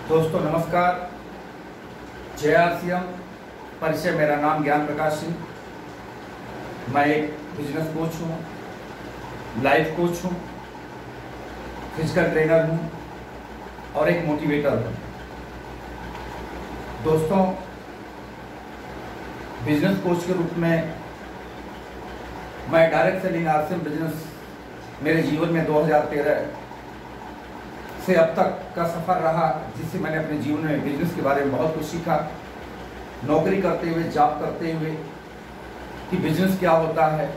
दोस्तों नमस्कार। जय आरसीएम। परिचय, मेरा नाम ज्ञान प्रकाश सिंह। मैं एक बिजनेस कोच हूँ, लाइफ कोच हूँ, फिजिकल ट्रेनर हूँ और एक मोटिवेटर हूँ। दोस्तों, बिजनेस कोच के रूप में मैं डायरेक्ट सेलिंग आरसीएम बिजनेस मेरे जीवन में 2013 से अब तक का सफ़र रहा, जिससे मैंने अपने जीवन में बिजनेस के बारे में बहुत कुछ सीखा। नौकरी करते हुए, जॉब करते हुए कि बिजनेस क्या होता है,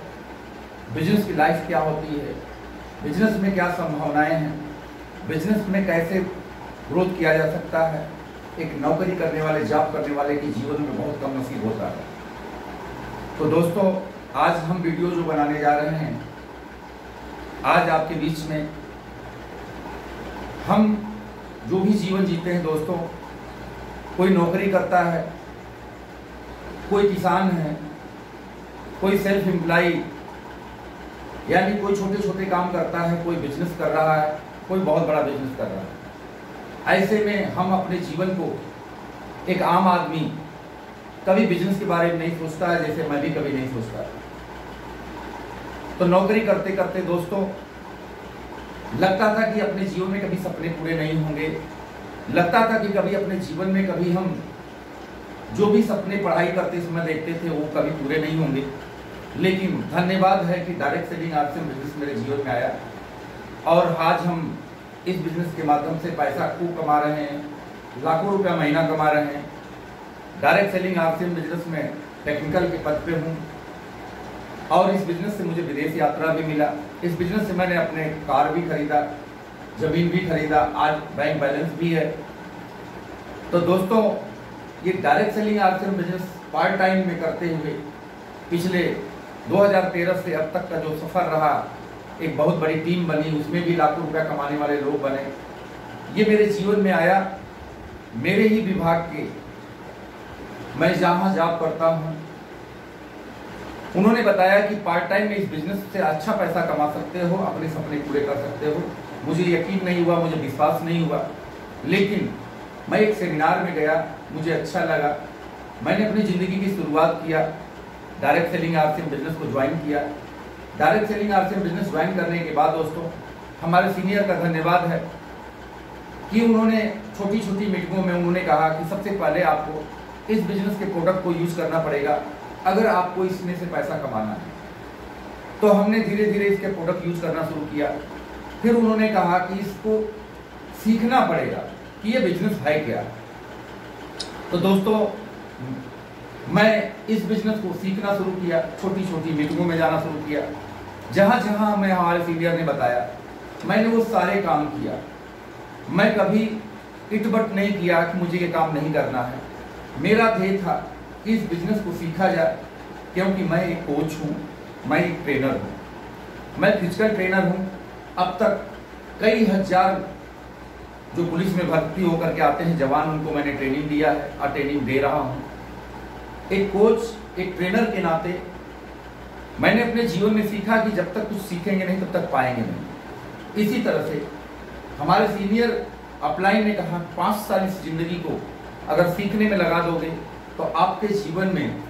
बिजनेस की लाइफ क्या होती है, बिजनेस में क्या संभावनाएं हैं, बिजनेस में कैसे ग्रोथ किया जा सकता है। एक नौकरी करने वाले, जॉब करने वाले के जीवन में बहुत कम नसीब होता है। तो दोस्तों, आज हम वीडियो जो बनाने जा रहे हैं, आज आपके बीच में हम जो भी जीवन जीते हैं दोस्तों, कोई नौकरी करता है, कोई किसान है, कोई सेल्फ एम्प्लॉय यानी कोई छोटे छोटे काम करता है, कोई बिजनेस कर रहा है, कोई बहुत बड़ा बिजनेस कर रहा है। ऐसे में हम अपने जीवन को, एक आम आदमी कभी बिजनेस के बारे में नहीं सोचता है, जैसे मैं भी कभी नहीं सोचता। तो नौकरी करते करते दोस्तों लगता था कि अपने जीवन में कभी सपने पूरे नहीं होंगे। लगता था कि कभी अपने जीवन में कभी हम जो भी सपने पढ़ाई करते समय देखते थे वो कभी पूरे नहीं होंगे। लेकिन धन्यवाद है कि डायरेक्ट सेलिंग आरसीएम बिजनेस मेरे जीवन में आया और आज हम इस बिजनेस के माध्यम से पैसा खूब कमा रहे हैं, लाखों रुपया महीना कमा रहे हैं। डायरेक्ट सेलिंग आरसीएम बिजनेस में टेक्निकल के पद पे हूँ और इस बिजनेस से मुझे विदेश यात्रा भी मिला। इस बिजनेस से मैंने अपने कार भी खरीदा, जमीन भी खरीदा, आज बैंक बैलेंस भी है। तो दोस्तों, ये direct selling RCM business part time में करते हुए पिछले 2013 से अब तक का जो सफ़र रहा, एक बहुत बड़ी टीम बनी, उसमें भी लाखों रुपया कमाने वाले लोग बने। ये मेरे जीवन में आया, मेरे ही विभाग के, मैं जहाँ जॉब करता हूँ, उन्होंने बताया कि पार्ट टाइम में इस बिजनेस से अच्छा पैसा कमा सकते हो, अपने सपने पूरे कर सकते हो। मुझे यकीन नहीं हुआ, मुझे विश्वास नहीं हुआ, लेकिन मैं एक सेमिनार में गया, मुझे अच्छा लगा। मैंने अपनी ज़िंदगी की शुरुआत किया, डायरेक्ट सेलिंग आरसीएम बिजनेस को ज्वाइन किया। Direct selling RCM business join करने के बाद दोस्तों, हमारे सीनियर का धन्यवाद है कि उन्होंने छोटी छोटी मीटिंगों में उन्होंने कहा कि सबसे पहले आपको इस बिजनेस के प्रोडक्ट को यूज करना पड़ेगा अगर आपको इसमें से पैसा कमाना है। तो हमने धीरे धीरे इसके प्रोडक्ट यूज करना शुरू किया। फिर उन्होंने कहा कि इसको सीखना पड़ेगा कि ये बिजनेस है क्या। तो दोस्तों, मैं इस बिजनेस को सीखना शुरू किया, छोटी छोटी मीटिंगों में जाना शुरू किया। जहाँ जहाँ हमें हमारे सीनियर ने बताया, मैंने वो सारे काम किया। मैं कभी इटबट नहीं किया कि मुझे ये काम नहीं करना है। मेरा ध्येय था कि इस बिजनेस को सीखा जाए, क्योंकि मैं एक कोच हूँ, मैं एक ट्रेनर हूँ, मैं फिजिकल ट्रेनर हूँ। अब तक कई हजार जो पुलिस में भर्ती होकर के आते हैं जवान, उनको मैंने ट्रेनिंग दिया है और ट्रेनिंग दे रहा हूँ। एक कोच, एक ट्रेनर के नाते मैंने अपने जीवन में सीखा कि जब तक कुछ सीखेंगे नहीं तब तक पाएंगे नहीं। इसी तरह से हमारे सीनियर अपलाइन ने कहा, 5 साल इस जिंदगी को अगर सीखने में लगा दोगे तो आपके जीवन में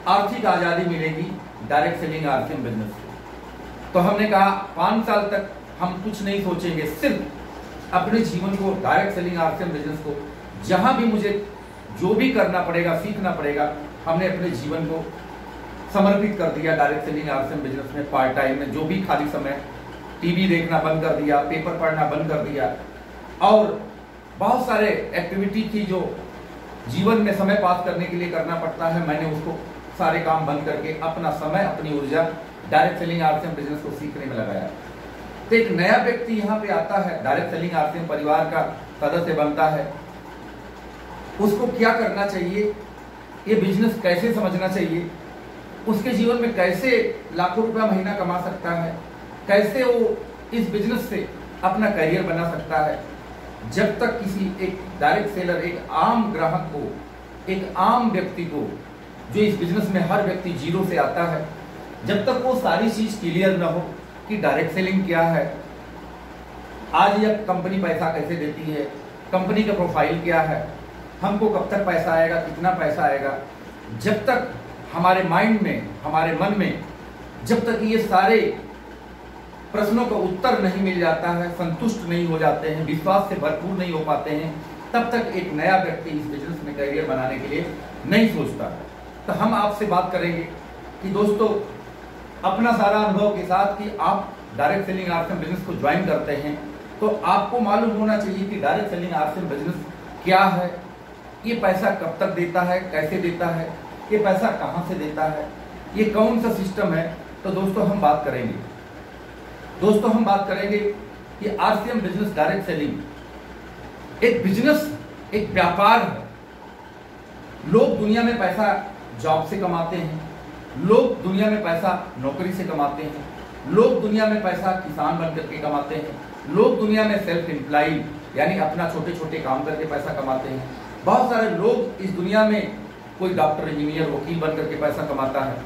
आर्थिक आज़ादी मिलेगी डायरेक्ट सेलिंग आरसीएम बिजनेस से। तो हमने कहा 5 साल तक हम कुछ नहीं सोचेंगे, सिर्फ अपने जीवन को, डायरेक्ट सेलिंग आरसीएम बिजनेस को, जहां भी मुझे जो भी करना पड़ेगा, सीखना पड़ेगा, हमने अपने जीवन को समर्पित कर दिया डायरेक्ट सेलिंग आरसीएम बिजनेस में। पार्ट टाइम में जो भी खाली समय, टीवी देखना बंद कर दिया, पेपर पढ़ना बंद कर दिया और बहुत सारे एक्टिविटी थी जो जीवन में समय पास करने के लिए करना पड़ता है, मैंने उसको सारे काम बंद करके अपना समय, अपनी ऊर्जा डायरेक्ट सेलिंग आरसीएम बिजनेस को सीखने में लगाया। तो एक नया व्यक्ति यहाँ पे आता है, डायरेक्ट सेलिंग आरसीएम परिवार का सदस्य बनता है, उसको क्या करना चाहिए, ये बिजनेस कैसे समझना चाहिए, उसके जीवन में कैसे लाखों रुपया महीना कमा सकता है, कैसे वो इस बिजनेस से अपना करियर बना सकता है। जब तक किसी एक डायरेक्ट सेलर, एक आम ग्राहक को, एक आम व्यक्ति को, जो इस बिजनेस में हर व्यक्ति जीरो से आता है, जब तक वो सारी चीज क्लियर ना हो कि डायरेक्ट सेलिंग क्या है, आज यह कंपनी पैसा कैसे देती है, कंपनी का प्रोफाइल क्या है, हमको कब तक पैसा आएगा, कितना पैसा आएगा। जब तक हमारे माइंड में, हमारे मन में जब तक ये सारे प्रश्नों का उत्तर नहीं मिल जाता है, संतुष्ट नहीं हो जाते हैं, विश्वास से भरपूर नहीं हो पाते हैं, तब तक एक नया व्यक्ति इस बिजनेस में करियर बनाने के लिए नहीं सोचता है। तो हम आपसे बात करेंगे कि दोस्तों, अपना सारा अनुभव के साथ कि आप डायरेक्ट सेलिंग आरसीएम बिजनेस को ज्वाइन करते हैं तो आपको मालूम होना चाहिए कि डायरेक्ट सेलिंग आरसीएम बिजनेस क्या है, ये पैसा कब तक देता है, कैसे देता है, ये पैसा कहाँ से देता है, ये कौन सा सिस्टम है। तो दोस्तों हम बात करेंगे कि आरसीएम बिजनेस डायरेक्ट सेलिंग एक बिजनेस, एक व्यापार है। लोग दुनिया में पैसा जॉब से कमाते हैं, लोग दुनिया में पैसा नौकरी से कमाते हैं, लोग दुनिया में पैसा किसान बन करके कमाते हैं, लोग दुनिया में सेल्फ एम्प्लॉय यानी अपना छोटे छोटे काम करके पैसा कमाते हैं। बहुत सारे लोग इस दुनिया में, कोई डॉक्टर, इंजीनियर, वकील बन करके पैसा कमाता है,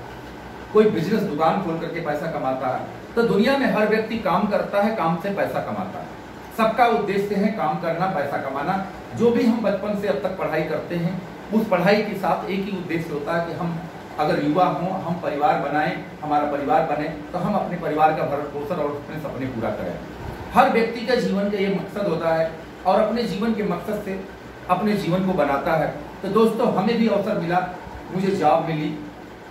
कोई बिजनेस दुकान खोल करके पैसा कमाता है। तो दुनिया में हर व्यक्ति काम करता है, काम से पैसा कमाता है। सबका उद्देश्य है काम करना, पैसा कमाना। जो भी हम बचपन से अब तक पढ़ाई करते हैं, उस पढ़ाई के साथ एक ही उद्देश्य होता है कि हम अगर युवा हों, हम परिवार बनाएं, हमारा परिवार बने तो हम अपने परिवार का भरण पोषण और अपने सपने पूरा करें। हर व्यक्ति का जीवन का ये मकसद होता है और अपने जीवन के मकसद से अपने जीवन को बनाता है। तो दोस्तों, हमें भी अवसर मिला, मुझे जॉब मिली,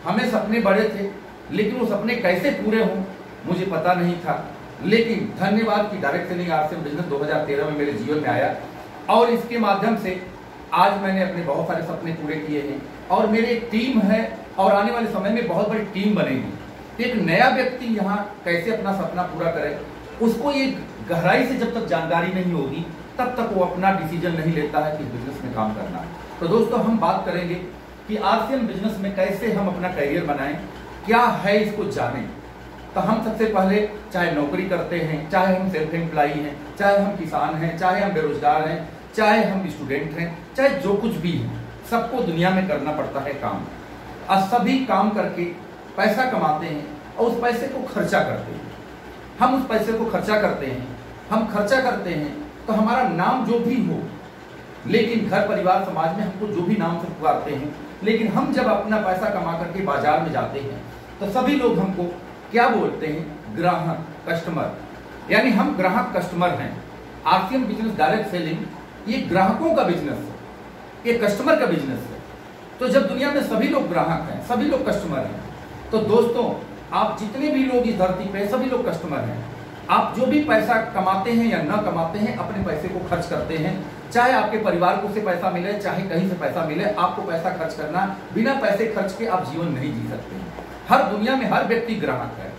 हमें सपने बड़े थे, लेकिन वो सपने कैसे पूरे हों मुझे पता नहीं था। लेकिन धन्यवाद कि डायरेक्ट सेलिंग आरसीएम बिजनेस 2013 में मेरे जीवन में आया और इसके माध्यम से आज मैंने अपने बहुत सारे सपने पूरे किए हैं और मेरी एक टीम है और आने वाले समय में बहुत बड़ी टीम बनेगी। एक नया व्यक्ति यहाँ कैसे अपना सपना पूरा करे, उसको ये गहराई से जब तक जानकारी नहीं होगी तब तक वो अपना डिसीजन नहीं लेता है कि बिजनेस में काम करना है। तो दोस्तों, हम बात करेंगे कि आरसीएम बिजनेस में कैसे हम अपना करियर बनाएं, क्या है इसको जानें। तो हम सबसे पहले, चाहे नौकरी करते हैं, चाहे हम सेल्फ एम्प्लॉय हैं, चाहे हम किसान हैं, चाहे हम बेरोजगार हैं, चाहे हम स्टूडेंट हैं, चाहे जो कुछ भी है, सबको दुनिया में करना पड़ता है काम। और सभी काम करके पैसा कमाते हैं और उस पैसे को खर्चा करते हैं। हम उस पैसे को खर्चा करते हैं, हम खर्चा करते हैं तो हमारा नाम जो भी हो, लेकिन घर परिवार समाज में हमको जो भी नाम से पुकारते हैं, लेकिन हम जब अपना पैसा कमा करके बाजार में जाते हैं तो सभी लोग हमको क्या बोलते हैं, ग्राहक, कस्टमर। यानी हम ग्राहक कस्टमर हैं। आरसीएम बिजनेस डायरेक्ट सेलिंग ये ग्राहकों का बिजनेस है, ये कस्टमर का बिजनेस है। तो जब दुनिया में सभी लोग ग्राहक हैं, सभी लोग कस्टमर हैं, तो दोस्तों, आप जितने भी लोग इस धरती पे, सभी लोग कस्टमर हैं। आप जो भी पैसा कमाते हैं या ना कमाते हैं, अपने पैसे को खर्च करते हैं। चाहे आपके परिवार को से पैसा मिले, चाहे कहीं से पैसा मिले, आपको पैसा खर्च करना, बिना पैसे खर्च के आप जीवन नहीं जी सकते हैं। हर दुनिया में हर व्यक्ति ग्राहक है।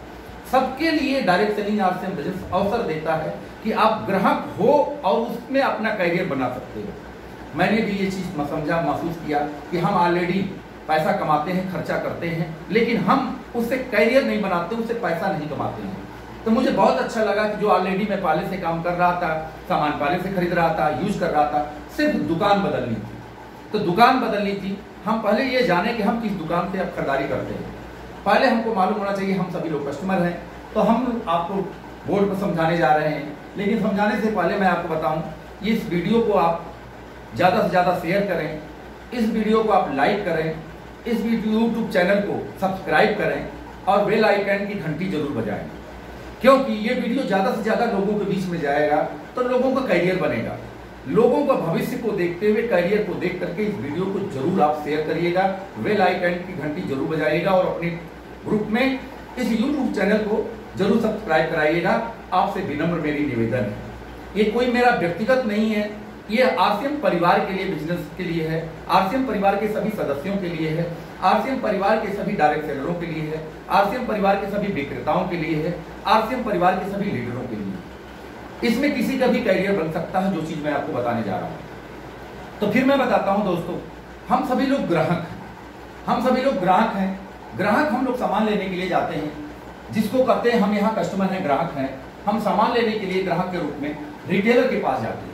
सबके लिए डायरेक्ट सेलिंग आरसीएम बिजनेस अवसर देता है कि आप ग्राहक हो और उसमें अपना करियर बना सकते हो। मैंने भी ये चीज समझा, महसूस किया कि हम ऑलरेडी पैसा कमाते हैं, खर्चा करते हैं, लेकिन हम उससे करियर नहीं बनाते, उससे पैसा नहीं कमाते हैं। तो मुझे बहुत अच्छा लगा कि जो ऑलरेडी मैं पहले से काम कर रहा था, सामान पहले से खरीद रहा था, यूज कर रहा था, सिर्फ दुकान बदलनी थी। तो दुकान बदलनी थी, हम पहले ये जाने कि हम किस दुकान से अब खरीदारी करते हैं। पहले हमको मालूम होना चाहिए हम सभी लोग कस्टमर हैं। तो हम आपको बोर्ड पर समझाने जा रहे हैं, लेकिन समझाने से पहले मैं आपको बताऊं, इस वीडियो को आप ज़्यादा से ज़्यादा शेयर करें, इस वीडियो को आप लाइक करें, इस यूट्यूब चैनल को सब्सक्राइब करें और बेल आइकन की घंटी जरूर बजाएं, क्योंकि ये वीडियो ज़्यादा से ज़्यादा लोगों के बीच में जाएगा तो लोगों का करियर बनेगा। लोगों का भविष्य को देखते हुए, करियर को देख करके इस वीडियो को जरूर आप शेयर करिएगा, बेल आइकन की घंटी जरूर बजाइएगा और अपने ग्रुप में इस यूट्यूब चैनल को जरूर सब्सक्राइब कराइएगा। आपसे विनम्र मेरी निवेदन है। ये कोई मेरा व्यक्तिगत नहीं है, ये आरसीएम परिवार के लिए, बिजनेस के लिए है, आरसीएम परिवार के सभी सदस्यों के लिए है, आरसीएम परिवार के सभी डायरेक्ट सेलरों के लिए है, आरसीएम परिवार के सभी विक्रेताओं के लिए है, आरसीएम परिवार के सभी लीडरों के लिए। इसमें किसी का भी करियर बन सकता है, जो चीज मैं आपको बताने जा रहा हूं। तो फिर मैं बताता हूं दोस्तों, हम सभी लोग ग्राहक हैं, हम सभी लोग ग्राहक हैं। ग्राहक हम लोग सामान लेने के लिए जाते हैं, जिसको कहते हैं हम यहाँ कस्टमर हैं, ग्राहक हैं। हम सामान लेने के लिए ग्राहक के रूप में रिटेलर के पास जाते हैं।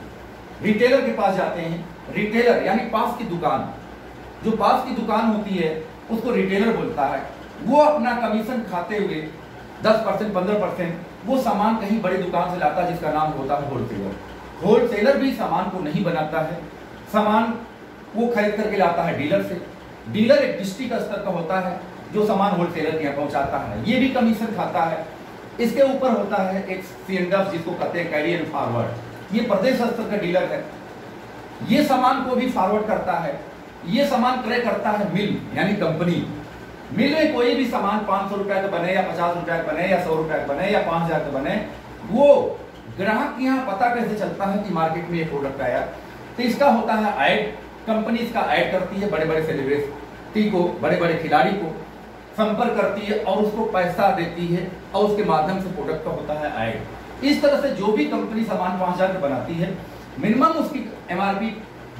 रिटेलर के पास जाते हैं, रिटेलर यानी पास की दुकान, जो पास की दुकान होती है उसको रिटेलर बोलता है। वो अपना कमीशन खाते हुए 10%, 15% वो सामान कहीं बड़ी दुकान से लाता है, जिसका नाम होता है होलसेलर। होलसेलर भी सामान को नहीं बनाता है, सामान वो खरीद करके लाता है डीलर से। डीलर एक डिस्ट्रिक्ट स्तर का होता है जो सामान होलसेलर के यहाँ पहुंचाता है, ये भी कमीशन खाता है। इसके ऊपर होता है एक C&F जिसको कहते हैं कैरी एंड फॉरवर्ड, ये प्रदेश स्तर का डीलर है, ये सामान को भी फॉरवर्ड करता है। ये सामान क्रय करता है मिल यानी कंपनी। मिल में कोई भी सामान 500 रुपए का बने या 50 रुपए का बने या 100 रुपए का बने या 5000 का बने, वो ग्राहक के यहाँ पता कैसे चलता है कि मार्केट में ये प्रोडक्ट आया, तो इसका होता है ऐड। कंपनी इसका ऐड करती है, बड़े बड़े सेलिब्रिटी को, बड़े बड़े खिलाड़ी को संपर्क करती है और उसको पैसा देती है और उसके माध्यम से प्रोडक्ट का होता है ऐड। इस तरह से जो भी कंपनी सामान 5000 का बनाती है, मिनिमम उसकी MRP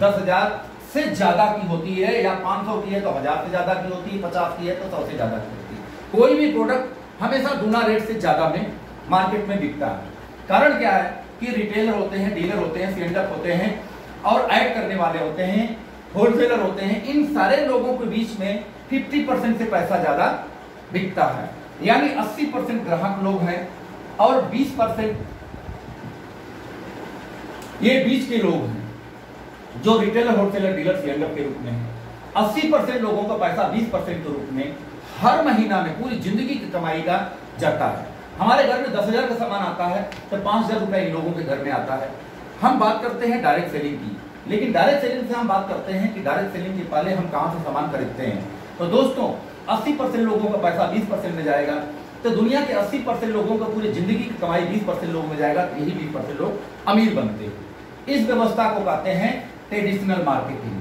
10,000 से ज्यादा की होती है, या 500 की है तो 1000 से ज्यादा की होती है, 50 की है तो 100 से ज्यादा की होती है। कोई भी प्रोडक्ट हमेशा दूना रेट से ज्यादा में मार्केट में बिकता है। कारण क्या है कि रिटेलर होते हैं, डीलर होते हैं, C&F होते हैं और ऐड करने वाले होते हैं, होलसेलर होते हैं। इन सारे लोगों के बीच में 50% से पैसा ज्यादा बिकता है, यानी 80% ग्राहक लोग हैं और 20% ये बीच के लोग हैं जो रिटेलर, होलसेलर, डीलर, C&F के रूप में है। 80% लोगों का पैसा 20% के रूप में हर महीना में पूरी जिंदगी की कमाई का जाता है। हमारे घर में 10,000 का सामान आता है तो 5,000 रुपए इन लोगों के घर में आता है। हम बात करते हैं डायरेक्ट सेलिंग की, लेकिन डायरेक्ट सेलिंग से हम बात करते हैं कि डायरेक्ट सेलिंग के पहले हम कहां से सामान खरीदते हैं। तो दोस्तों 80% लोगों का पैसा 20% में जाएगा, तो दुनिया के 80% लोगों का पूरी जिंदगी की कमाई 20% लोगों में जाएगा, तो यही 20% लोग अमीर बनते हैं। इस व्यवस्था को कहते हैं ट्रेडिशनल मार्केटिंग।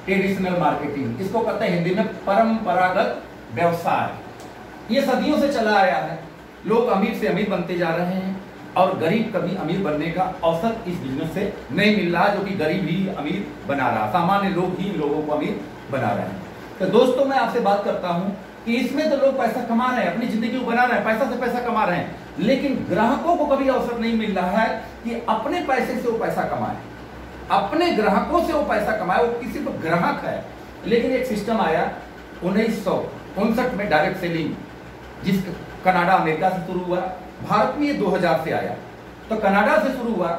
ट्रेडिशनल मार्केटिंग इसको कहते हैं हिंदी में परंपरागत व्यवसाय। ये सदियों से चला आया है। लोग अमीर से अमीर बनते जा रहे हैं और गरीब कभी अमीर बनने का अवसर इस बिजनेस से नहीं मिल रहा, जो कि गरीब ही अमीर बना रहा, सामान्य लोग ही लोगों को अमीर बना रहे हैं। तो दोस्तों मैं आपसे बात करता हूं कि इसमें तो लोग पैसा कमा रहे हैं, अपनी जिंदगी को बना रहे हैं, पैसा से पैसा कमा रहे हैं, लेकिन ग्राहकों को कभी अवसर नहीं मिल रहा है कि अपने पैसे से वो पैसा कमाए, अपने ग्राहकों से वो पैसा कमाए। वो किसी को ग्राहक है, लेकिन एक सिस्टम आया 1959 में डायरेक्ट सेलिंग, जिस कनाडा अमेरिका से शुरू हुआ, भारत में ये 2000 से आया। तो कनाडा से शुरू हुआ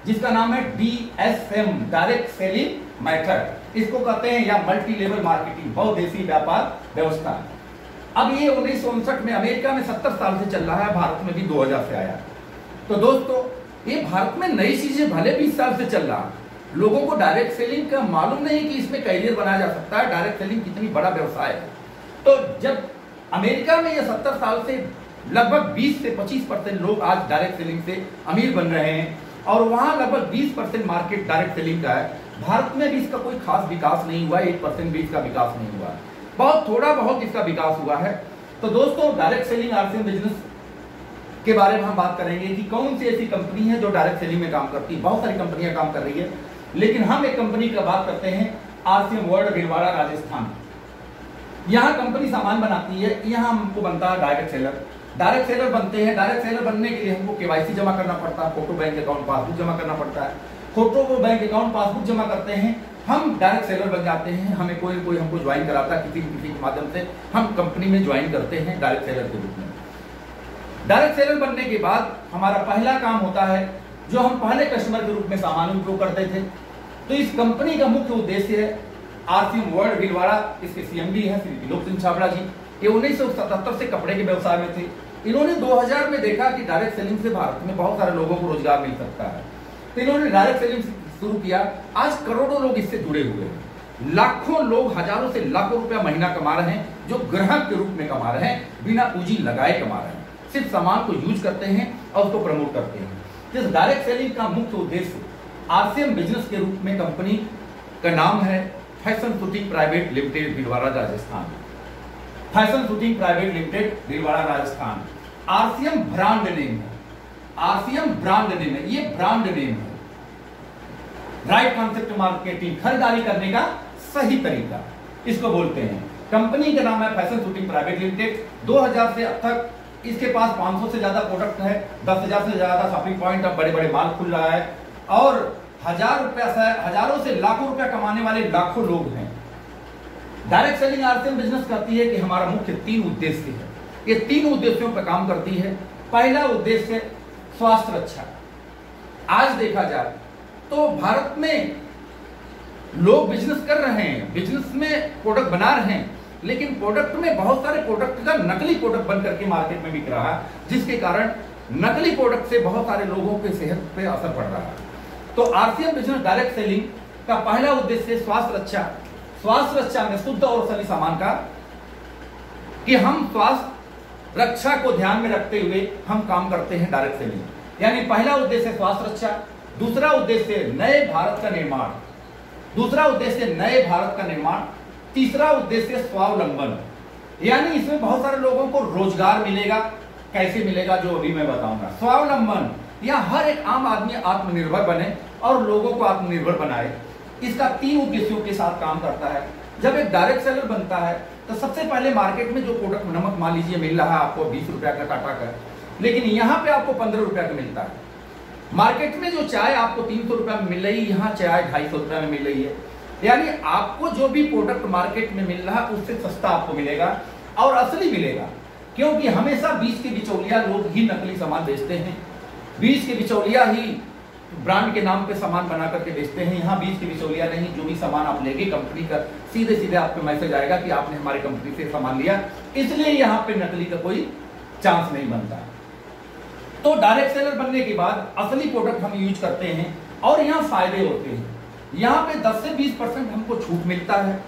जिसका नाम है DSM डायरेक्ट सेलिंग मेथड, इसको कहते हैं या मल्टी लेवल मार्केटिंग, बहुदेशीय व्यापार व्यवस्था। अब ये 1959 में अमेरिका में 70 साल से चल रहा है, भारत में भी 2000 से आया। तो दोस्तों ये भारत में नई चीजें भले 20 साल से चल रहा, लोगों को डायरेक्ट सेलिंग का मालूम नहीं कि इसमें कैरियर बनाया जा सकता है, डायरेक्ट सेलिंग कितनी बड़ा व्यवसाय है। तो जब अमेरिका में ये 70 साल से लगभग 20 से 25% लोग आज डायरेक्ट सेलिंग से अमीर बन रहे हैं और वहां लगभग 20% मार्केट डायरेक्ट सेलिंग का है। भारत में भी इसका कोई खास विकास नहीं हुआ, 1% भी इसका विकास नहीं हुआ, बहुत थोड़ा बहुत इसका विकास हुआ है। तो दोस्तों डायरेक्ट सेलिंग RCM बिजनेस के बारे में हम बात करेंगे कि कौन सी ऐसी कंपनी है जो डायरेक्ट सेलिंग में काम करती है। बहुत सारी कंपनियां काम कर रही है, लेकिन हम एक कंपनी की बात करते हैं, RCM वर्ल्ड भीलवाड़ा राजस्थान। यहाँ कंपनी सामान बनाती है, यहाँ हमको बनता है डायरेक्ट सेलर। डायरेक्ट सेलर बनते हैं, डायरेक्ट सेलर बनने के लिए हमको KYC जमा करना पड़ता है, फोटो बैंक अकाउंट पासबुक जमा करना पड़ता है। फोटो वो बैंक अकाउंट पासबुक जमा करते हैं, हम डायरेक्ट सेलर बन जाते हैं। हमें कोई कोई हमको ज्वाइन कराता है, किसी के माध्यम से हम कंपनी में ज्वाइन करते हैं डायरेक्ट सेलर के रूप में। डायरेक्ट सेलर बनने के बाद हमारा पहला काम होता है, जो हम पहले कस्टमर के रूप में सामान उपयोग करते थे। तो इस कंपनी का मुख्य उद्देश्य है RCM वर्ल्ड भीलवाड़ा, इसके CMD है श्री त्रिलोक सिंह छाबड़ा जी। ये 1977 से कपड़े के व्यवसाय में थे। इन्होंने 2000 में देखा कि डायरेक्ट सेलिंग से भारत में बहुत सारे लोगों को रोजगार मिल सकता है, तो इन्होंने डायरेक्ट सेलिंग शुरू किया। आज करोड़ों लोग इससे जुड़े हुए हैं, लाखों लोग हजारों से लाखों रुपया महीना कमा रहे हैं, जो ग्राहक के रूप में कमा रहे हैं, बिना पूंजी लगाए कमा रहे हैं, सिर्फ सामान को यूज करते हैं और उसको प्रमोट करते हैं। जिस डायरेक्ट सेलिंग का मुख्य उद्देश्य RCM बिजनेस के रूप में कंपनी का नाम है fashion shooting private limited Bhilwara Rajasthan. Fashion shooting private limited Bhilwara Rajasthan RCM brand name है, RCM ब्रांड नेम है, ये ब्रांड नेम है। राइट कॉन्सेप्ट मार्केटिंग, खरीदारी करने का सही तरीका, इसको बोलते हैं। कंपनी का नाम है फैशन शूटिंग प्राइवेट लिमिटेड। 2000 से अब तक इसके पास 500 से ज्यादा प्रोडक्ट है, 10,000 से ज्यादा शॉपिंग पॉइंट, अब बड़े बड़े माल खुल रहा है और हजारों से लाखों रुपया कमाने वाले लाखों लोग हैं। डायरेक्ट सेलिंग RCM बिजनेस करती है कि हमारा मुख्य 3 उद्देश्य है, ये 3 उद्देश्यों पर काम करती है। पहला उद्देश्य स्वास्थ्य रक्षा। आज देखा जाए तो भारत में लोग बिजनेस कर रहे हैं, बिजनेस में प्रोडक्ट बना रहे हैं, लेकिन प्रोडक्ट में बहुत सारे प्रोडक्ट का नकली प्रोडक्ट बन करके मार्केट में बिक रहा है, जिसके कारण नकली प्रोडक्ट से बहुत सारे लोगों के सेहत पे असर पड़ रहा है। तो आरसीएम बिजनेस डायरेक्ट सेलिंग का पहला उद्देश्य स्वास्थ्य रक्षा में शुद्ध और सही सामान का, कि हम स्वास्थ्य रक्षा को ध्यान में रखते हुए हम काम करते हैं डायरेक्ट सेलिंग। यानी पहला उद्देश्य स्वास्थ्य रक्षा, दूसरा उद्देश्य नए भारत का निर्माण, तीसरा उद्देश्य स्वावलंबन, यानी इसमें बहुत सारे लोगों को रोजगार मिलेगा। कैसे मिलेगा, जो अभी मैं बताऊंगा। स्वावलंबन, या हर एक आम आदमी आत्मनिर्भर बने और लोगों को आत्मनिर्भर बनाए, इसका 3 उद्देश्यों के साथ काम करता है। जब एक डायरेक्ट सेलर बनता है तो सबसे पहले मार्केट में जो प्रोडक्ट, नमक मान लीजिए मिल रहा है आपको 20 रुपया का टाटा का, लेकिन यहाँ पे आपको 15 रुपया का मिलता है। मार्केट में जो चाय आपको 300 रुपया में मिल रही है, यहाँ चाय 250 रुपया में मिल रही है। यानी आपको जो भी प्रोडक्ट मार्केट में मिल रहा है उससे सस्ता आपको मिलेगा और असली मिलेगा, क्योंकि हमेशा बीच के बिचौलिया लोग ही नकली सामान बेचते हैं, बीच के बिचौलिया ही ब्रांड के नाम पे सामान बना करके बेचते हैं। यहाँ बीच के बिचौलिया नहीं, जो भी सामान आप लेंगे कंपनी का सीधे सीधे आपको मैसेज आएगा कि आपने हमारे कंपनी से सामान लिया, इसलिए यहाँ पे नकली का कोई चांस नहीं बनता। तो डायरेक्ट सेलर बनने के बाद असली प्रोडक्ट हम यूज करते हैं और यहाँ फायदे होते हैं। यहाँ पे 10 से 20% हमको छूट मिलता है।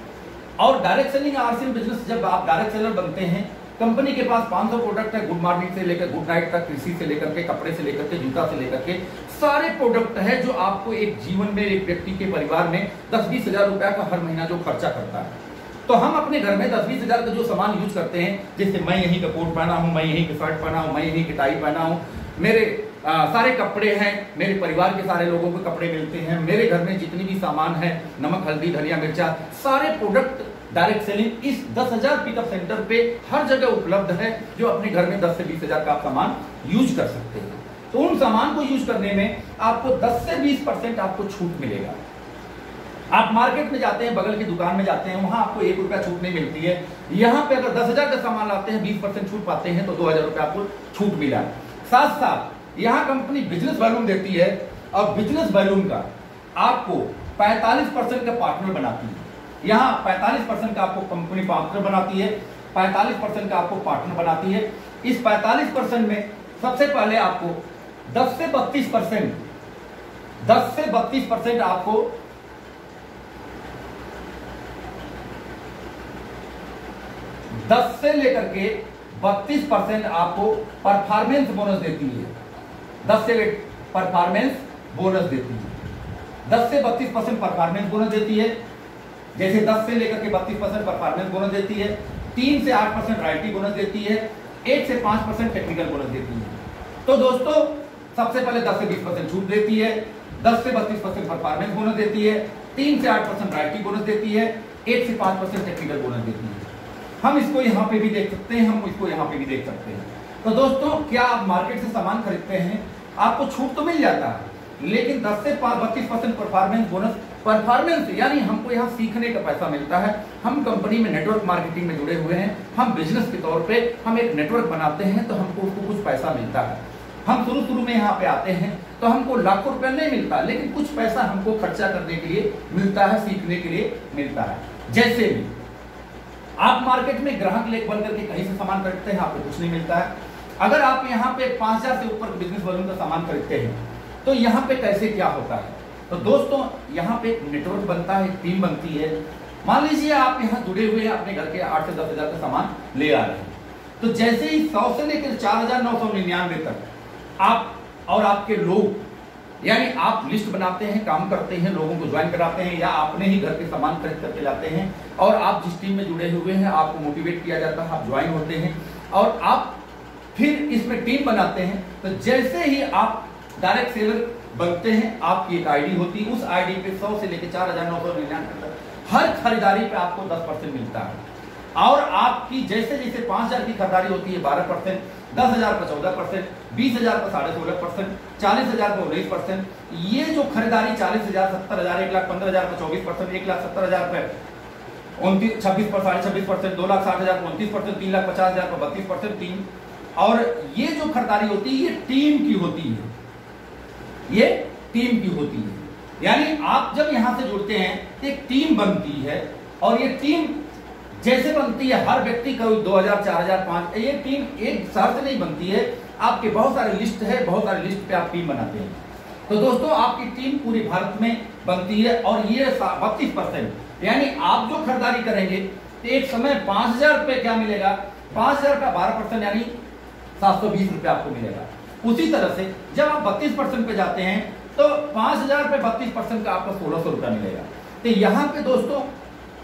और डायरेक्ट सेलिंग आरसीएम बिजनेस, जब आप डायरेक्ट सेलर बनते हैं, कंपनी के पास 500 प्रोडक्ट है, गुड मॉर्निंग से लेकर गुड नाइट तक, कृषि से लेकर के, कपड़े से लेकर के, जूता से लेकर के, सारे प्रोडक्ट है जो आपको एक जीवन में, एक व्यक्ति के परिवार में 10-20 हजार रुपया का हर महीना जो खर्चा करता है। तो हम अपने घर में 10-20 हजार का जो सामान यूज करते हैं, जैसे मैं यहीं का कोट पहना हूँ, मैं यहीं की शर्ट पहना हूँ, मैं यहीं की टाई पहना हूँ, मेरे सारे कपड़े हैं, मेरे परिवार के सारे लोगों को कपड़े मिलते हैं, मेरे घर में जितनी भी सामान है, नमक, हल्दी, धनिया, मिर्चा, सारे प्रोडक्ट डायरेक्ट सेलिंग इस 10,000 पिकअप सेंटर पे हर जगह उपलब्ध है, जो अपने घर में 10 से 20 हजार का आप सामान यूज कर सकते हैं। तो उन सामान को यूज करने में आपको 10 से 20% आपको छूट मिलेगा। आप मार्केट में जाते हैं, बगल की दुकान में जाते हैं, वहां आपको 1 रुपया छूट नहीं मिलती है। यहाँ पे अगर 10,000 का सामान लाते हैं, 20% छूट पाते हैं, तो 2,000 रुपया आपको छूट मिला। साथ साथ यहाँ कंपनी बिजनेस वॉल्यूम देती है, और बिजनेस वॉल्यूम का आपको 45% का पार्टनर बनाती है। यहाँ 45% का आपको कंपनी पार्टनर बनाती है, 45% का आपको पार्टनर बनाती है। इस 45% में सबसे पहले आपको 10 से 32% आपको लेकर के 32% आपको परफॉर्मेंस बोनस देती है। 10 से परफॉर्मेंस बोनस देती है, 10 से 32% परफॉर्मेंस बोनस देती है। जैसे 10 से लेकर के 32% परफॉर्मेंस बोनस देती है, 3 से 8% रॉयल्टी बोनस देती है, 1 से 5% टेक्निकल बोनस देती है। तो दोस्तों, सबसे पहले 10 से 20% छूट देती है, 10 से 32% परफॉर्मेंस बोनस देती है, 3 से 8% रॉयल्टी बोनस देती है, 1 से 5% टेक्निकल बोनस देती है। हम इसको यहाँ पे भी देख सकते हैं, हम इसको यहाँ पे भी देख सकते हैं। तो दोस्तों, क्या आप मार्केट से सामान खरीदते हैं, आपको छूट तो मिल जाता है, लेकिन 10 से 32% परफॉर्मेंस बोनस, परफॉर्मेंस यानी हमको यहाँ सीखने का पैसा मिलता है। हम कंपनी में नेटवर्क मार्केटिंग में जुड़े हुए हैं, हम बिजनेस के तौर पे हम एक नेटवर्क बनाते हैं, तो हमको उसको कुछ पैसा मिलता है। हम शुरू में यहाँ पे आते हैं तो हमको लाखों रुपया नहीं मिलता, लेकिन कुछ पैसा हमको खर्चा करने के लिए मिलता है, सीखने के लिए मिलता है। जैसे भी आप मार्केट में ग्राहक लेख बन करके कहीं से सामान खरीदते हैं, आपको कुछ नहीं मिलता है। अगर आप यहाँ पे 5,000 से ऊपर बिजनेस वॉल्यूम का सामान खरीदते हैं, तो यहाँ पे कैसे क्या होता है, तो दोस्तों यहाँ पे एक नेटवर्क बनता है, टीम बनती है। मान लीजिए आप यहाँ जुड़े हुए हैं, अपने घर के 8 से 10 हजार का सामान ले आ रहे हैं, तो जैसे ही 100 से लेकर 4,999 तक आप और आपके लोग, यानी आप लिस्ट बनाते हैं, काम करते हैं, लोगों को ज्वाइन कराते हैं, या अपने ही घर के सामान खरीद करके लाते हैं, और आप जिस टीम में जुड़े हुए हैं आपको मोटिवेट किया जाता है, आप ज्वाइन होते हैं और आप फिर इसमें टीम बनाते हैं। तो जैसे ही आप डायरेक्ट सेलर बनते हैं, आपकी एक आईडी होती है, उस आईडी पे 100 से लेकर 4,999 तक हर खरीदारी पे आपको 10% मिलता है। और आपकी जैसे जैसे 5,000 की खरीदारी होती है 12%, 10,000 पर 14%, 20,000 पर 16.5%, 40,000 पर 19%, ये जो खरीदारी 40,000, 70,000, 1,15,000 पर 24%, 1,70,000 पर 26 पर 26.5%, 2,60,000 पर 29%, 3,50,000 पर 32%, और ये जो खरीदारी होती है ये टीम की होती है, ये टीम की होती है। यानी आप जब यहां से जुड़ते हैं एक टीम बनती है, और ये टीम जैसे बनती है, हर व्यक्ति का 2000, 4000, 5, ये टीम एक शहर से नहीं बनती है, आपके बहुत सारे लिस्ट है, बहुत सारे लिस्ट पे आप टीम बनाते हैं। तो दोस्तों आपकी टीम पूरे भारत में बनती है, और ये 32%, यानी आप जो खरीदारी करेंगे तो एक समय 5000 रुपये क्या मिलेगा, 5000 का 12% यानी 720 रुपये आपको मिलेगा। उसी तरह से जब आप 32% पे जाते हैं तो 5000 पे 32% का आपको 1600 रुपया मिलेगा। तो यहाँ पे दोस्तों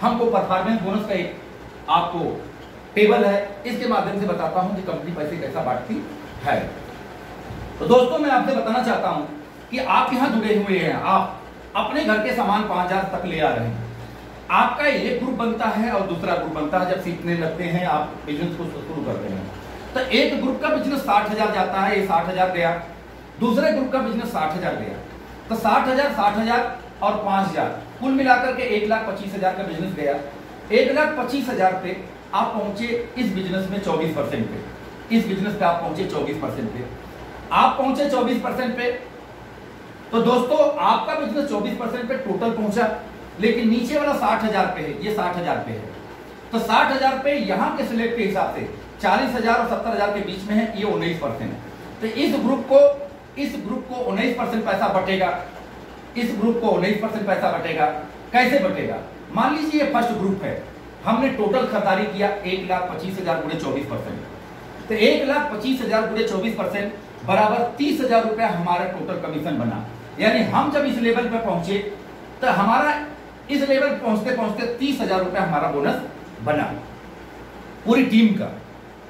हमको परफॉर्मेंस बोनस का एक आपको टेबल है, इसके माध्यम से बताता हूं कि कंपनी पैसे कैसा बांटती है। तो दोस्तों मैं आपसे बताना चाहता हूं कि आप यहां जुड़े हुए हैं, आप अपने घर के सामान 5000 तक ले आ रहे हैं, आपका एक ग्रुप बनता है और दूसरा ग्रुप बनता है। जब सीखने लगते हैं आप बिजनेस को शुरू करते हैं तो एक ग्रुप का बिजनेस 60,000 जाता है, ये 60,000 गया, दूसरे ग्रुप का बिजनेस 60,000 गया, तो 60,000, 60,000 और 5,000 कुल मिलाकर के 1,25,000 का बिजनेस गया। 1,25,000 पे आप पहुंचे इस बिजनेस में 24% पे, इस बिजनेस पे आप पहुंचे 24% पे, आप पहुंचे 24% पे। तो दोस्तों आपका बिजनेस 24% पे टोटल पहुंचा, लेकिन नीचे वाला 60,000 पे है, ये 60,000 पे है। तो 60,000 पे यहाँ के स्लेब के हिसाब से 40,000 और 70,000 के बीच में है, ये 19%। तो इस ग्रुप को 19% पैसा बटेगा, इस ग्रुप को 19% पैसा बटेगा। कैसे बटेगा? मान लीजिए ये फर्स्ट ग्रुप है, हमने टोटल खरीदारी किया 1,25,000 गुणे 24%, तो 1,25,000 गुणे 24% बराबर 30,000 रुपया हमारा टोटल कमीशन बना। यानी हम जब इस लेवल पे पहुंचे तो हमारा इस लेवल पहुंचते पहुंचते 30,000 रुपया हमारा बोनस बना पूरी टीम का,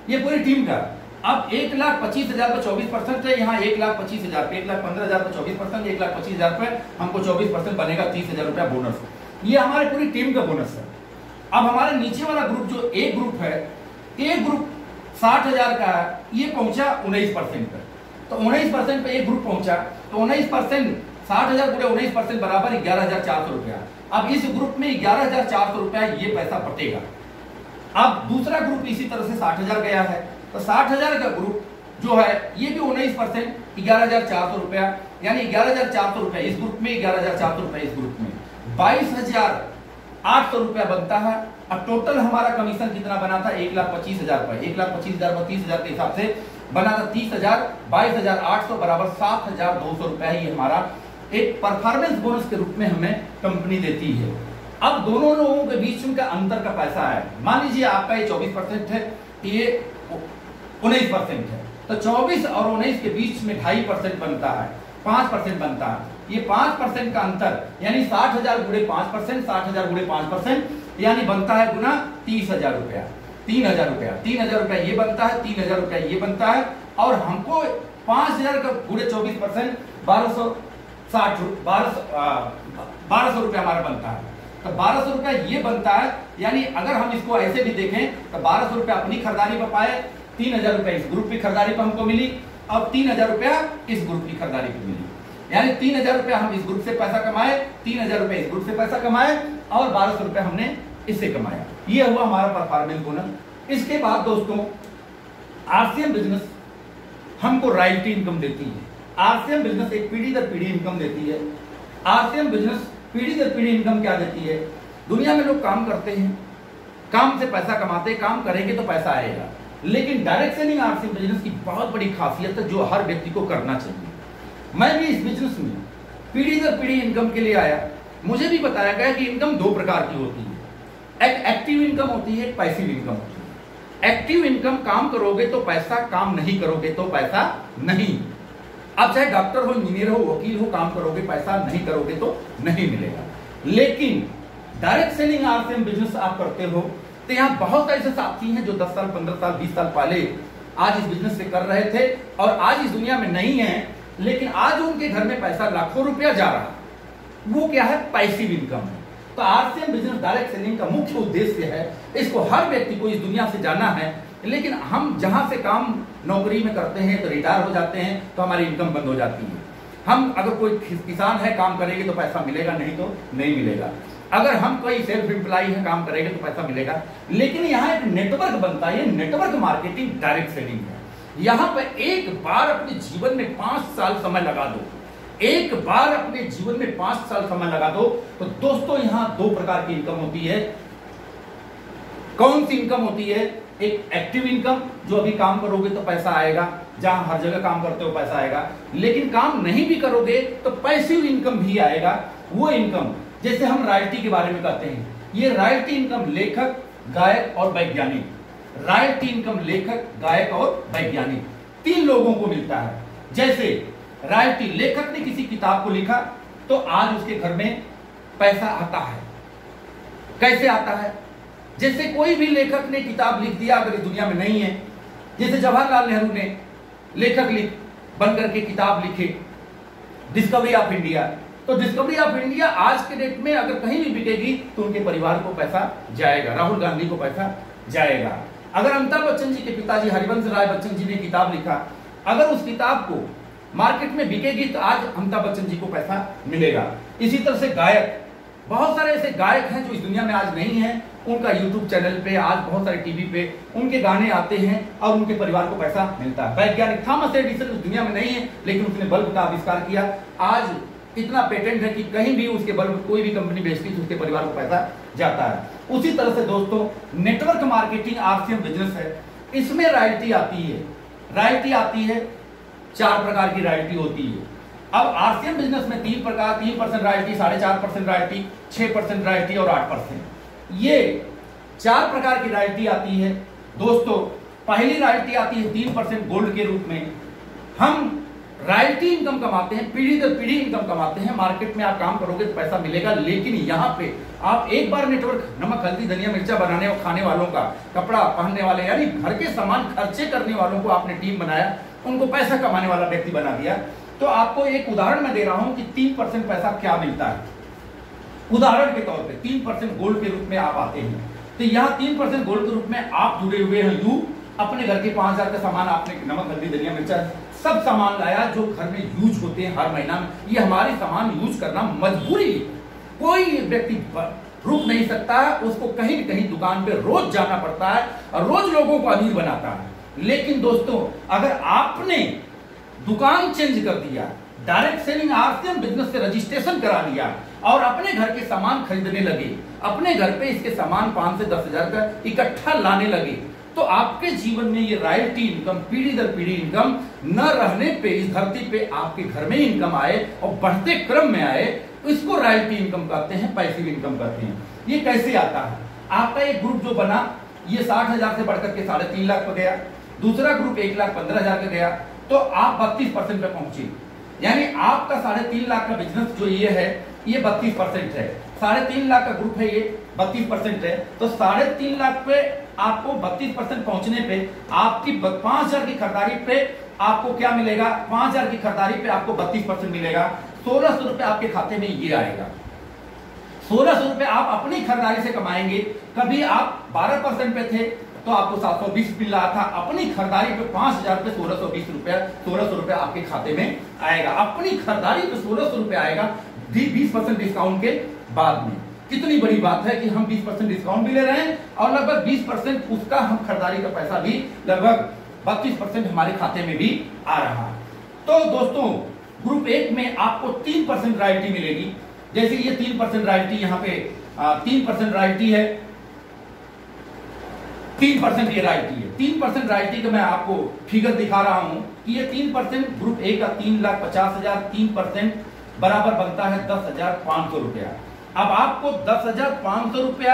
ये पूरी टीम का। अब 1,25,000 पर 24% है, यहाँ 1,25,000 पे 1,15,000 पर 24%, 1,25,000 पे हमको 24% बनेगा, 30,000 रुपया बोनस। ये हमारे पूरी टीम का बोनस है। अब हमारे नीचे वाला ग्रुप जो एक ग्रुप है, एक ग्रुप 60,000 का है, ये पहुंचा 19% पे, तो 19% पे एक ग्रुप पहुंचा, तो 19% 60,000 गुणे 19% बराबर 11,400 रुपया। अब इस ग्रुप में 11,400 रुपया ये पैसा बटेगा। अब दूसरा ग्रुप इसी तरह से 60,000 गया है, तो 60,000 का ग्रुप जो है ये भी 19% 11,400 रुपया, यानी 11,400 रुपया इस ग्रुप में, 11,400 रुपया इस ग्रुप में, 22,800 रुपया बनता है। अब टोटल हमारा कमीशन कितना बना था? 1,25,000 रुपया, 1,25,000 पर 30,000 के हिसाब से बना था 30,000, 22,800 बराबर 7,200 रुपया ही हमारा एक परफॉर्मेंस बोनस के रूप में हमें कंपनी देती है। अब दोनों लोगों के बीच में का अंतर का पैसा है, मान लीजिए आपका ये 24% है, ये 19% है, तो 24 और 19 के बीच में 2.5% बनता है, 5% बनता है। ये 5% का अंतर यानी 60,000 गुणे 5%, 60,000 गुणे 5% यानी बनता है गुना 30,000 रुपया, 3,000 रुपया, 3,000 रुपया ये बनता है, 3,000 रुपया ये बनता है, और हमको 5,000 का गुणे 24% 1,260 रुपया हमारा बनता है। तो 1,200 रुपया ये बनता है, यानी अगर हम इसको ऐसे भी देखें तो 1,200 रुपया अपनी खरीदारी पर पाए, 3,000 रुपया इस ग्रुप की खरीदारी पर हमको मिली, और 3,000 रुपया इस ग्रुप की खरीदारी पर मिली। यानी 3,000 रुपया हम इस ग्रुप से पैसा कमाए, 3,000 रुपया इस ग्रुप से पैसा कमाए, और 1,200 रुपया हमने इससे कमाया। ये हुआ हमारा परफॉर्मेंस बोनस। इसके बाद दोस्तों आरसीएम बिजनेस हमको रॉयल्टी इनकम देती है। आरसीएम बिजनेस एक पीढ़ी दर पीढ़ी इनकम देती है। आरसीएम बिजनेस पीढ़ी दर पीढ़ी इनकम क्या देती है? दुनिया में लोग काम करते हैं, काम से पैसा कमाते हैं, काम करेंगे तो पैसा आएगा, लेकिन डायरेक्ट सेलिंग आरसीएम बिजनेस की बहुत बड़ी खासियत है जो हर व्यक्ति को करना चाहिए। मैं भी इस बिजनेस में पीढ़ी दर पीढ़ी इनकम के लिए आया। मुझे भी बताया गया कि इनकम दो प्रकार की होती है, एक एक्टिव इनकम होती है, एक पैसिव इनकम होती है। एक्टिव इनकम काम करोगे तो पैसा, काम नहीं करोगे तो पैसा नहीं। आप चाहे डॉक्टर हो, इंजीनियर हो, वकील हो, काम करोगे पैसा, नहीं करोगे तो नहीं मिलेगा। लेकिन डायरेक्ट सेलिंग आरसीएम बिजनेस आप करते हो तो यहाँ बहुत ऐसे साथी हैं जो 10 साल, 15 साल, 20 साल पहले आज इस बिजनेस से कर रहे थे और आज इस दुनिया में नहीं है, लेकिन आज उनके घर में पैसा लाखों रुपया जा रहा है। वो क्या है? पैसिव इनकम है। तो आरसीएम बिजनेस डायरेक्ट सेलिंग का मुख्य उद्देश्य है, इसको हर व्यक्ति को इस दुनिया से जाना है, लेकिन हम जहां से काम नौकरी में करते हैं तो रिटायर हो जाते हैं तो हमारी इनकम बंद हो जाती है। हम अगर कोई किसान है, काम करेंगे तो पैसा मिलेगा, नहीं तो नहीं मिलेगा। अगर हम कोई सेल्फ एम्प्लॉय है, काम करेंगे तो पैसा मिलेगा। लेकिन यहाँ एक नेटवर्क बनता है, नेटवर्क मार्केटिंग डायरेक्ट सेलिंग है। यहाँ पे एक बार अपने जीवन में 5 साल समय लगा दो, एक बार अपने जीवन में 5 साल समय लगा दो तो दोस्तों यहां 2 प्रकार की इनकम होती है। कौन सी इनकम होती है? एक एक्टिव इनकम, जो अभी काम करोगे तो पैसा आएगा, जहां हर जगह काम करते हो पैसा आएगा, लेकिन काम नहीं भी करोगे तो पैसिव इनकम भी आएगा। वो इनकम जैसे हम रॉयल्टी के बारे में कहते हैं, ये रॉयल्टी इनकम लेखक, गायक और वैज्ञानिक, रॉयल्टी इनकम लेखक, गायक और वैज्ञानिक 3 लोगों को मिलता है। जैसे रॉयल्टी, लेखक ने किसी किताब को लिखा तो आज उसके घर में पैसा आता है। कैसे आता है? जैसे कोई भी लेखक ने किताब लिख दिया, अगर इस दुनिया में नहीं है, जैसे जवाहरलाल नेहरू ने लेखक बन करके किताब लिखे डिस्कवरी ऑफ इंडिया, तो डिस्कवरी ऑफ इंडिया आज के डेट में अगर कहीं भी बिकेगी तो उनके परिवार को पैसा जाएगा, राहुल गांधी को पैसा जाएगा। अगर अमिताभ बच्चन जी के पिताजी हरिवंश राय बच्चन जी ने किताब लिखा, अगर उस किताब को मार्केट में बिकेगी तो आज अमिताभ बच्चन जी को पैसा मिलेगा। इसी तरह से गायक, बहुत सारे ऐसे गायक हैं जो इस दुनिया में आज नहीं है, उनका यूट्यूब चैनल पे, आज बहुत सारे टीवी पे उनके गाने आते हैं और उनके परिवार को पैसा मिलता है। वैज्ञानिक थॉमस एडिसन इस दुनिया में नहीं है, लेकिन उसने बल्ब का आविष्कार किया, आज इतना पेटेंट है कि कहीं भी उसके बल्ब कोई भी कंपनी बेचती है तो उसके परिवार को पैसा जाता है। उसी तरह से दोस्तों नेटवर्क मार्केटिंग आरसीएम बिजनेस है, इसमें रॉयल्टी आती है। रॉयल्टी आती है, 4 प्रकार की रॉयल्टी होती है। अब आरसीएम बिजनेस में 3% रॉयल्टी, 4.5% रॉयल्टी, 6% रॉयल्टी और 8%, ये 4 प्रकार की रॉयल्टी आती है। दोस्तों पहली रॉयल्टी आती है 3% गोल्ड के रूप में। हम रॉयल्टी इनकम कमाते हैं, पीढ़ी दर पीढ़ी इनकम कमाते हैं। मार्केट में आप काम करोगे तो पैसा मिलेगा, लेकिन यहाँ पे आप एक बार नेटवर्क, नमक हल्दी धनिया मिर्चा बनाने और खाने वालों का, कपड़ा पहनने वाले यानी घर के सामान खर्चे करने वालों को आपने टीम बनाया, उनको पैसा कमाने वाला व्यक्ति बना दिया। तो आपको एक उदाहरण मैं दे रहा हूं कि 3% पैसा क्या मिलता है। उदाहरण के तौर पे 3% गोल्ड के रूप में आप आते हैं, तो यहाँ 3% गोल्ड के रूप में आप जुड़े हुए हैं। यू अपने घर के 5000 का सामान, आपने नमक हल्दी धनिया मिर्चा सब सामान लाया जो घर में यूज होते हैं हर महीना में, ये हमारे सामान यूज करना मजबूरी, कोई व्यक्ति रुक नहीं सकता, उसको कहीं न कहीं दुकान पे रोज जाना पड़ता है और रोज लोगों को अमीर बनाता है। लेकिन दोस्तों अगर आपने दुकान चेंज कर दिया, डायरेक्ट सेलिंग आरसीएम बिजनेस से रजिस्ट्रेशन करा लिया और अपने घर के सामान खरीदने लगे, अपने घर पे इसके सामान 5 से 10 हजार का इकट्ठा लाने लगे, तो आपके जीवन में ये रॉयल्टी इनकम, पीढ़ी दर पीढ़ी इनकम न रहने पे इस धरती पे आपके घर में इनकम आए और बढ़ते क्रम में आए, तो इसको रॉयल्टी इनकम कहते हैं, पैसिव इनकम कहते हैं। ये कैसे आता है? आपका एक ग्रुप जो बना ये 60,000 से बढ़कर के 3.5 लाख पे गया, दूसरा ग्रुप 1,15,000 पे गया, तो आप 32% पे पहुंचे। यानी आपका 3.5 लाख का बिजनेस जो ये है ये 32% है, 3.5 लाख का ग्रुप है ये 32% है, तो 3.5 लाख पे आपको 32% पहुंचने पे आपकी 5,000 की खरीदारी पे आपको क्या मिलेगा? 5,000 की खरीदारी पे आपको 32% मिलेगा, 1,600 रुपए आपके खाते में ये आएगा। 1,600 रुपए आप अपनी खरीदारी से कमाएंगे। कभी आप 12% पे थे तो आपको 720 मिल रहा था, अपनी खरीदारी पे 5,000 पे 1,600 रुपए आपके खाते में आएगा। अपनी खरीदारी पे 1,600 रुपए आएगा 20% डिस्काउंट के बाद में। कितनी बड़ी बात है कि हम 20% डिस्काउंट भी ले रहे हैं और लगभग 20% उसका हम खरीदारी का पैसा भी लगभग 32% हमारे खाते में भी आ रहा है। तो दोस्तों ग्रुप 1 में आपको 3% रॉयल्टी मिलेगी। जैसे ये 3% रॉयल्टी, यहाँ पे 3% रॉयल्टी है, 3% ये रॉयल्टी है। 3% रॉयल्टी का मैं आपको फिगर दिखा रहा हूं कि ये 3% ग्रुप 1 का 3,50,000, 3% बराबर बनता है 10,500 रुपया। अब आपको 10,500 रुपया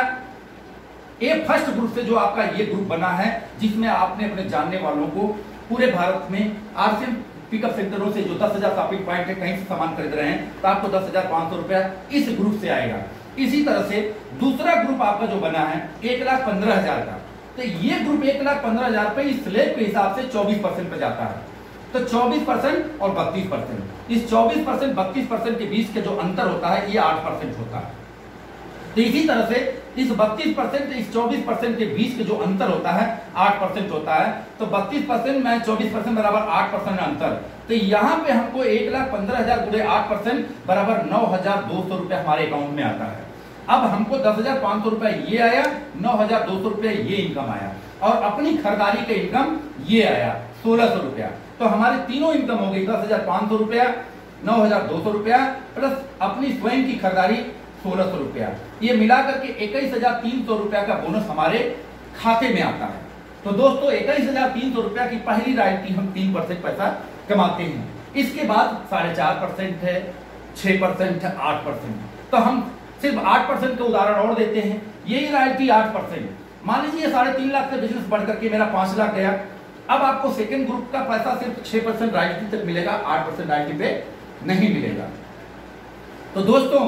ये फर्स्ट ग्रुप से जो आपका ये ग्रुप बना है, जिसमें आपने अपने जानने वालों को पूरे भारत में आरसीएम पिकअप सेंटरों से जो 10,000 शॉपिंग पॉइंट है कहीं से सामान खरीद रहे हैं, तो आपको 10,500 रुपया इस ग्रुप से आएगा। इसी तरह से दूसरा ग्रुप आपका जो बना है 1,15,000 का, तो ये ग्रुप 1,15,000 पे इस स्लैब के हिसाब से 24% पे जाता है। तो 24% और 32%, इस 24% 32% के बीच के जो अंतर होता है ये 8% होता है। तो इसी तरह से इस 32% इस 24% के बीच के जो अंतर होता है 8% होता है। तो 32% में 24% बराबर 8% अंतर। तो यहाँ पे हमको 1,15,000 गुणे 8% बराबर 9,200 रुपए हमारे अकाउंट में आता है। अब हमको 10,500 रुपए ये आया, 9,200 रुपए ये इनकम आया और अपनी खरीदारी का इनकम ये आया 1,600 रुपया। तो हमारे तीनों इनकम हो गई 10,500 रुपया, 9,200 रुपया प्लस अपनी स्वयं की खरीदारी 1,600 रुपया, ये मिलाकर के 21,300 रुपया का बोनस हमारे खाते में आता है। तो दोस्तों 21,300 रुपया की पहली रॉयल्टी हम 3% पैसा कमाते हैं। इसके बाद 4.5% है, 6% है, 8%। तो हम सिर्फ 8% का उदाहरण और देते हैं, यही रॉयल्टी 8%। मान लीजिए 3.5 लाख से बिजनेस बढ़ करके मेरा 5 लाख गया, अब आपको सेकंड ग्रुप का पैसा सिर्फ 6% रॉयल्टी तक मिलेगा, 8% रॉयल्टी पे नहीं मिलेगा। तो दोस्तों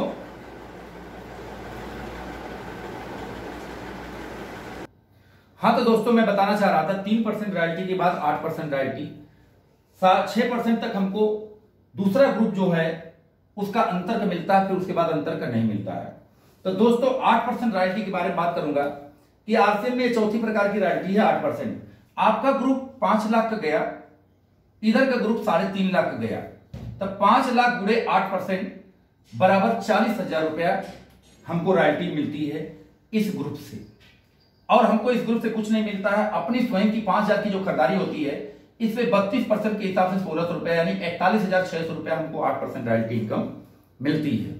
हाँ, तो दोस्तों मैं बताना चाह रहा था 3% रॉयल्टी के बाद 8% रॉयल्टी, 6% तक हमको दूसरा ग्रुप जो है उसका अंतर का मिलता है, फिर उसके बाद अंतर का नहीं मिलता है। तो दोस्तों 8% रॉयल्टी के बारे में बात करूंगा कि आरसीएम में चौथी प्रकार की रॉयल्टी है 8%। आपका ग्रुप 5 लाख का गया, इधर का ग्रुप 3.5 लाख का गया, तब 5 लाख गुणे 8% बराबर 40,000 रुपया हमको रॉयल्टी मिलती है इस ग्रुप से। और हमको इस ग्रुप से कुछ नहीं मिलता है, अपनी स्वयं की 5,000 की जो खरीदारी होती है इसमें 32% के हिसाब से 1,600 रुपया यानी 41,600 रुपया हमको 8% रॉयल्टी इनकम मिलती है।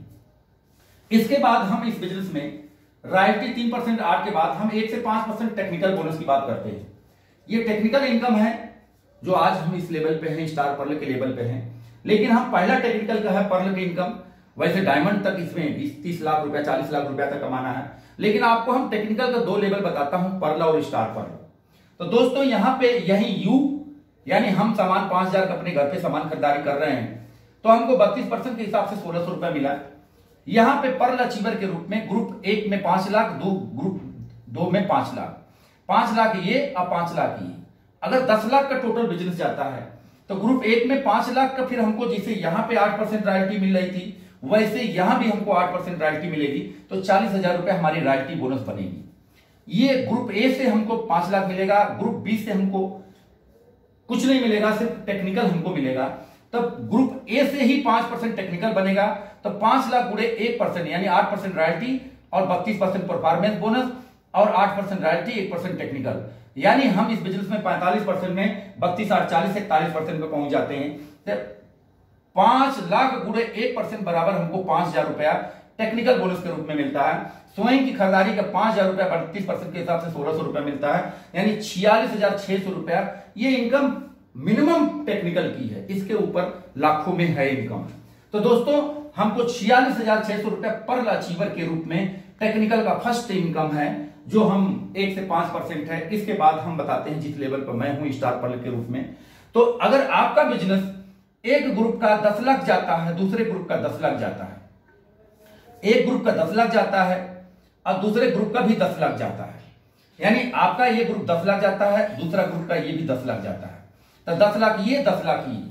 इसके बाद हम इस बिजनेस में रॉयल्टी 3% 8 के बाद हम 1 से 5% टेक्निकल बोनस की बात करते हैं। ये टेक्निकल इनकम है जो आज हम इस लेवल पे हैं, स्टार पर्ल के लेवल पे हैं, लेकिन हम पहला टेक्निकल का है पर्ल की इनकम। वैसे डायमंड तक इसमें 20-30 लाख रुपया, 40 लाख रुपया तक कमाना है, लेकिन आपको हम टेक्निकल का 2 लेवल बताता हूं, पर्ल और स्टार पर्ल। तो दोस्तों यहां पे यही यू यानी हम सामान 5,000 का अपने घर पे सामान खरीदारी कर रहे हैं, तो हमको 32% के हिसाब से 1,600 रुपया मिला। यहां पे पर्ल अचीवर के रूप में ग्रुप 1 में 5 लाख, ग्रुप 2 में 5 लाख, 5 लाख ये और 5 लाख ये। अगर 10 लाख का टोटल बिजनेस जाता है तो ग्रुप 1 में 5 लाख का फिर हमको जैसे यहां पे 8% रॉयल्टी मिल रही थी, वैसे यहां भी हमको 8% रॉयल्टी मिलेगी, तो 40,000 रुपए हमारी रॉयल्टी बोनस बनेगी। ये ग्रुप ए से हमको 5 लाख मिलेगा, ग्रुप बी से हमको कुछ नहीं मिलेगा, सिर्फ टेक्निकल हमको मिलेगा। तब ग्रुप ए से ही 5% टेक्निकल बनेगा, तो 5 लाख गुणे 1% यानी 8% रॉयल्टी और 32% परफॉर्मेंस बोनस और 8% रॉयल्टी, 1% टेक्निकल, यानी हम इस बिजनेस में 45% में 32 8 40 41% पे पहुंच जाते हैं। तो 5 लाख गुणे 1% बराबर हमको 5,000 रुपया टेक्निकल बोनस के रूप में मिलता है। स्वयं की खरीदारी का 5,000 रुपया 32% के हिसाब से 1,600 रुपया मिलता है, यानी 46,600 रुपया ये इनकम मिनिमम टेक्निकल की है। इसके ऊपर लाखों में है इनकम। तो दोस्तों हमको 46,600 रुपया पर अचीवर के रूप में टेक्निकल का फर्स्ट इनकम है, जो हम 1 से 5% है। इसके बाद हम बताते हैं जिस लेवल पर मैं हूं स्टार पर्ल के रूप में। तो अगर आपका बिजनेस एक ग्रुप का 10 लाख जाता है, दूसरे ग्रुप का 10 लाख जाता है, एक ग्रुप का 10 लाख जाता है और दूसरे ग्रुप का भी 10 लाख जाता है, यानी आपका ये ग्रुप 10 लाख जाता है, दूसरा ग्रुप का ये भी 10 लाख जाता है, तो 10 लाख ये 10 लाख ये,